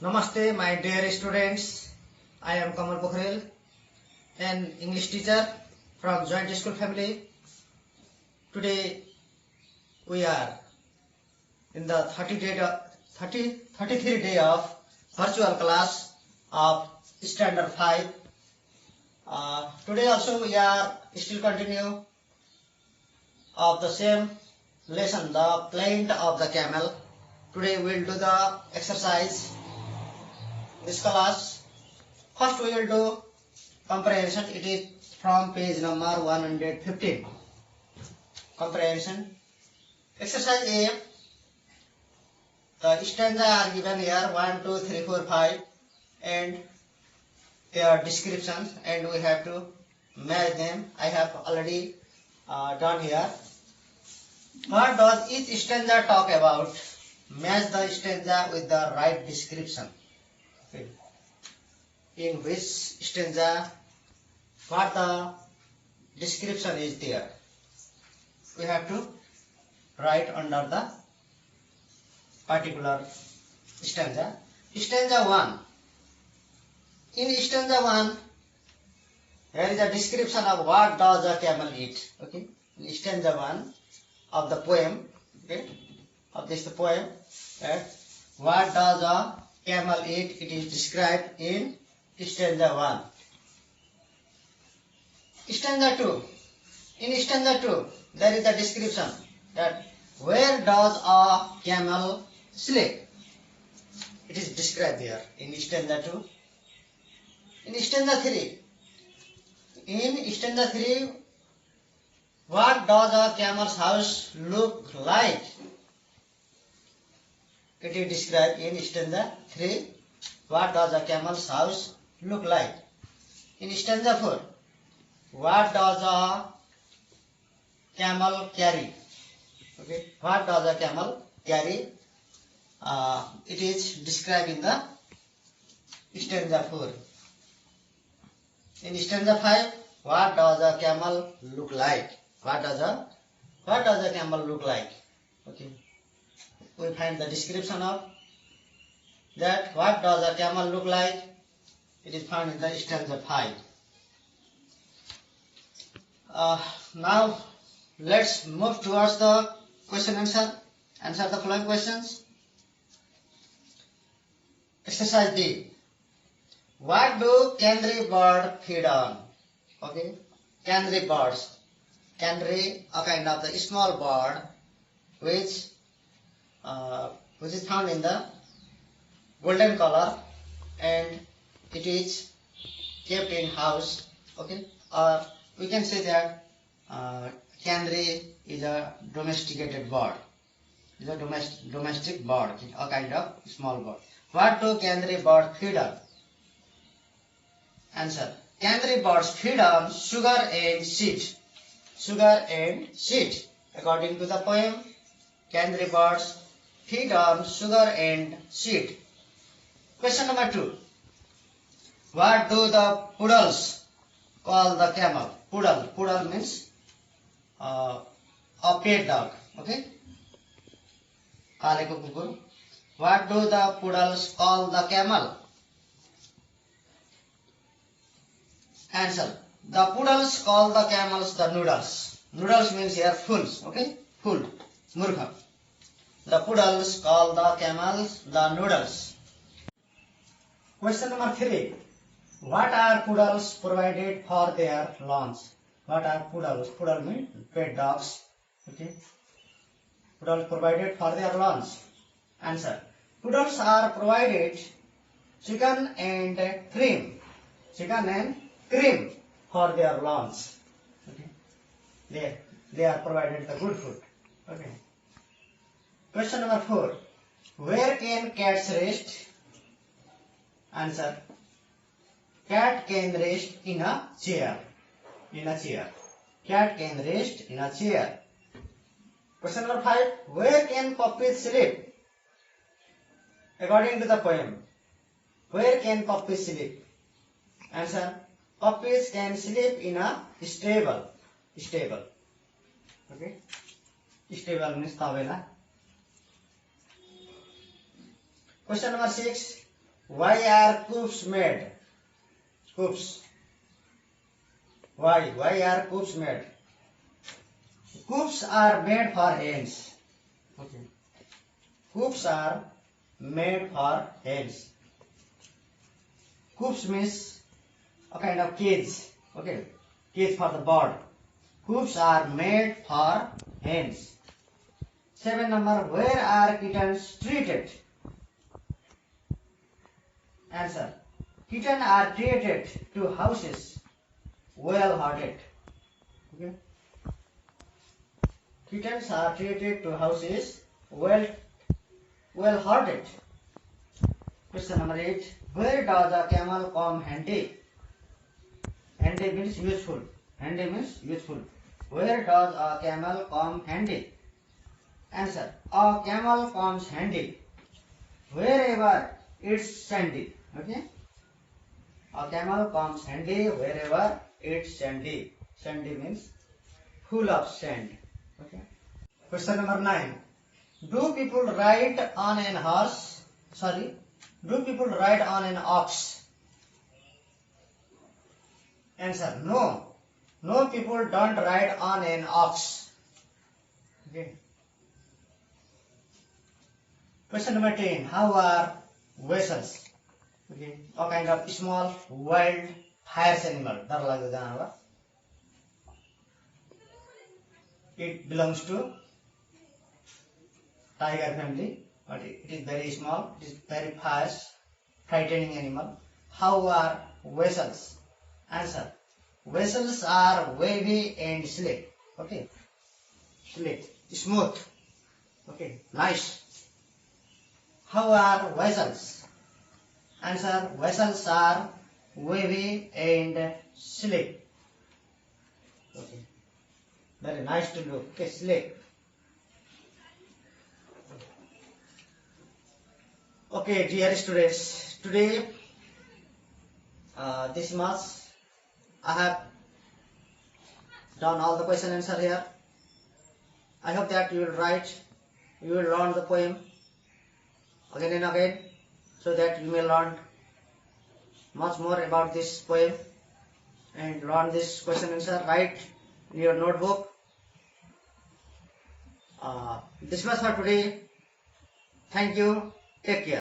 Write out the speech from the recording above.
Namaste, my dear students. I am Kamal Pokhrel, an English teacher from Joint School family. Today we are in the 33 day of virtual class of Standard 5. Today also we are still continue of the same lesson, the plaint of the camel. Today we will do the exercise. This class, first we will do comprehension. It is from page number 115. Comprehension. Exercise A. The stanza are given here 1, 2, 3, 4, 5 and their descriptions, and we have to match them. I have already done here. What does each stanza talk about? Match the stanza with the right description. Okay. In which stanza what the description is there, we have to write under the particular stanza. Stanza 1. In stanza 1 there is a description of what does a camel eat. Okay. In stanza 1 of the poem, okay, of this poem, what does a camel eat, it is described in stanza 1. Stanza 2. In stanza 2, there is a description that where does a camel sleep? It is described there in stanza 2. In stanza 3. In stanza 3, what does a camel's house look like? It is described in stanza 3. What does a camel's house look like? In stanza 4, what does a camel carry? Okay. What does a camel carry? It is described in the stanza 4. In stanza 5, what does a camel look like? What does a camel look like? Okay. We find the description of that. What does a camel look like? It is found in the stanza 5. Now let's move towards the question answer. Answer the following questions. Exercise D. What do canary bird feed on? Okay. Canary birds. Canary, a kind of the small bird which is found in the golden color, and it is kept in house. Okay. We can say that canary is a domesticated bird. Is a domestic bird, a kind of small bird. What do canary birds feed on? Answer. Canary birds feed on sugar and seed. Sugar and seed. According to the poem, canary birds feed on sugar and seed. Question number 2. What do the poodles call the camel? Poodle means a pet dog. Okay. Kaleko kukur. What do the poodles call the camel? Answer. The poodles call the camels the noodles. Noodles means here fools. Okay. Fool. Murkha. The poodles call the camels the noodles. Question number 3. What are poodles provided for their lunch? What are poodles? Poodle means pet dogs. Okay. Poodles provided for their lunch. Answer. Poodles are provided chicken and cream. Chicken and cream for their lunch. Okay. They are provided the good food. Okay. Question number 4. Where can cats rest? Answer. Cat can rest in a chair. In a chair. Cat can rest in a chair. Question number 5. Where can puppies sleep? According to the poem, where can puppies sleep? Answer. Puppies can sleep in a stable. Stable. Okay. Stable means tabela. Question number 6. Why are coops made? Coops. Why? Why are coops made? Coops are made for hens. Okay. Coops are made for hens. Coops means a kind of cage. Okay. Cage for the bird. Coops are made for hens. 7 number. Where are kittens treated? Answer. Kittens are treated to houses well-hearted. Okay. Kittens are treated to houses well-hearted. Question number 8. Where does a camel come handy? Handy means useful. Handy means useful. Where does a camel come handy? Answer. A camel comes handy wherever it's sandy. Okay. A camel comes handy wherever it's sandy. Sandy means full of sand. Okay. Question number 9. Do people ride on an horse? Sorry. Do people ride on an ox? Answer. No. No, people don't ride on an ox. Okay. Question number 10. How are weasels? Okay. A kind of small wild fierce animal. डर लाग्दो जनावर. It belongs to tiger family, but it is very small. It is very fast, frightening animal. How are weasels? Answer. Weasels are wavy and slick. Okay. Slick. Smooth. Okay. Nice. How are weasels? Answer. Weasels are wavy and slick. Okay. Very nice to look. Okay. Slick. Okay, dear students. Today, this much I have done all the question answer here. I hope that you will write, you will learn the poem again and again, so that you may learn much more about this poem and learn this question answer. Write in your notebook. This was for today. Thank you. Take care.